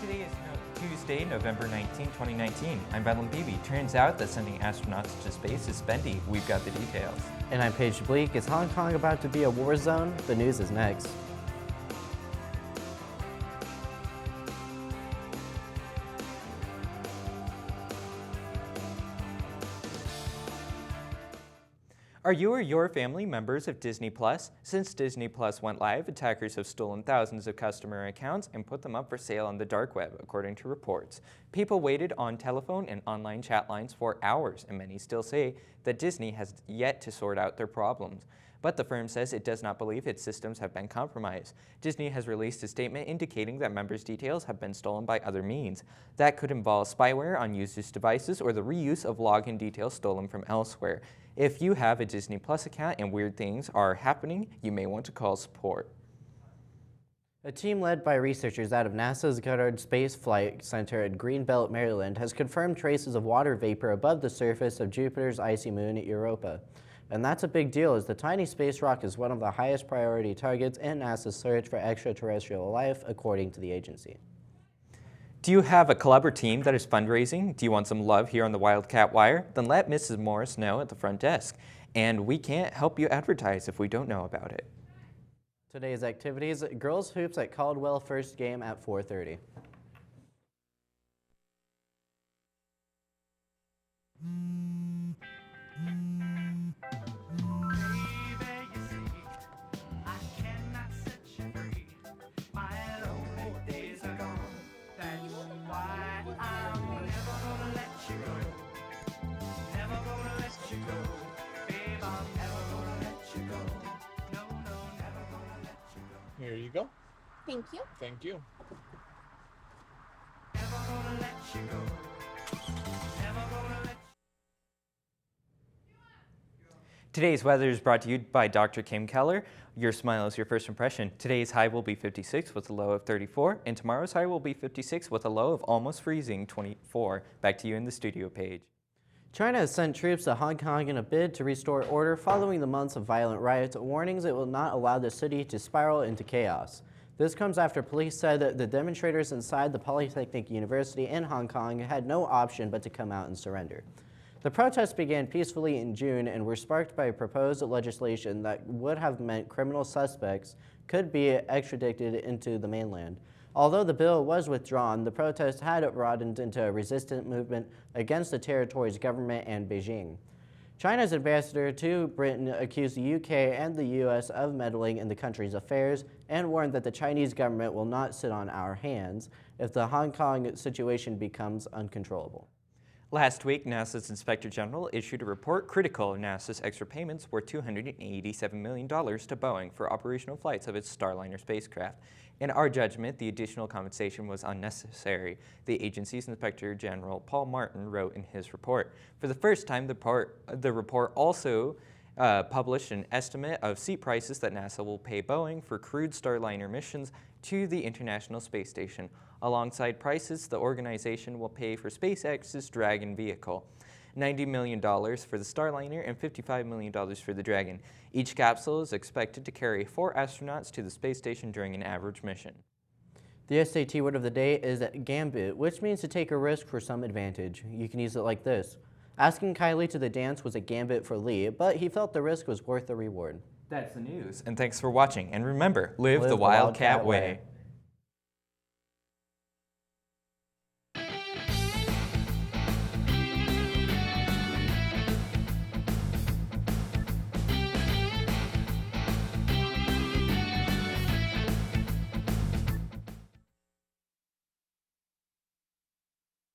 Today is Tuesday, November 19, 2019. I'm Bedlam Beebe. Turns out that sending astronauts to space is spendy. We've got the details. And I'm Paige Bleak. Is Hong Kong about to be a war zone? The news is next. Are you or your family members of Disney Plus? Since Disney Plus went live, attackers have stolen thousands of customer accounts and put them up for sale on the dark web, according to reports. People waited on telephone and online chat lines for hours, and many still say that Disney has yet to sort out their problems. But the firm says it does not believe its systems have been compromised. Disney has released a statement indicating that members' details have been stolen by other means. That could involve spyware on users' devices or the reuse of login details stolen from elsewhere. If you have a Disney Plus account and weird things are happening, you may want to call support. A team led by researchers out of NASA's Goddard Space Flight Center in Greenbelt, Maryland, has confirmed traces of water vapor above the surface of Jupiter's icy moon, Europa. And that's a big deal, as the tiny space rock is one of the highest priority targets in NASA's search for extraterrestrial life, according to the agency. Do you have a club or team that is fundraising? Do you want some love here on the Wildcat Wire? Then let Mrs. Morris know at the front desk. And we can't help you advertise if we don't know about it. Today's activities: girls hoops at Caldwell, first game at 4:30. Here you go. Thank you. Thank you. Today's weather is brought to you by Dr. Kim Keller. Your smile is your first impression. Today's high will be 56 with a low of 34, and tomorrow's high will be 56 with a low of almost freezing, 24. Back to you in the studio, Paige. China has sent troops to Hong Kong in a bid to restore order following the months of violent riots, warnings it will not allow the city to spiral into chaos. This comes after police said that the demonstrators inside the Polytechnic University in Hong Kong had no option but to come out and surrender. The protests began peacefully in June and were sparked by proposed legislation that would have meant criminal suspects could be extradited into the mainland. Although the bill was withdrawn, the protest had broadened into a resistant movement against the territory's government and Beijing. China's ambassador to Britain accused the UK and the US of meddling in the country's affairs and warned that the Chinese government will not sit on our hands if the Hong Kong situation becomes uncontrollable. Last week, NASA's Inspector General issued a report critical of NASA's extra payments worth $287 million to Boeing for operational flights of its Starliner spacecraft. In our judgment, the additional compensation was unnecessary, the agency's Inspector General Paul Martin wrote in his report. For the first time, the report also published an estimate of seat prices that NASA will pay Boeing for crewed Starliner missions to the International Space Station. Alongside prices the organization will pay for SpaceX's Dragon vehicle. $90 million for the Starliner and $55 million for the Dragon. Each capsule is expected to carry 4 astronauts to the space station during an average mission. The SAT word of the day is gambit, which means to take a risk for some advantage. You can use it like this: asking Kylie to the dance was a gambit for Lee, but he felt the risk was worth the reward. That's the news, and thanks for watching. And remember, live the Wildcat way.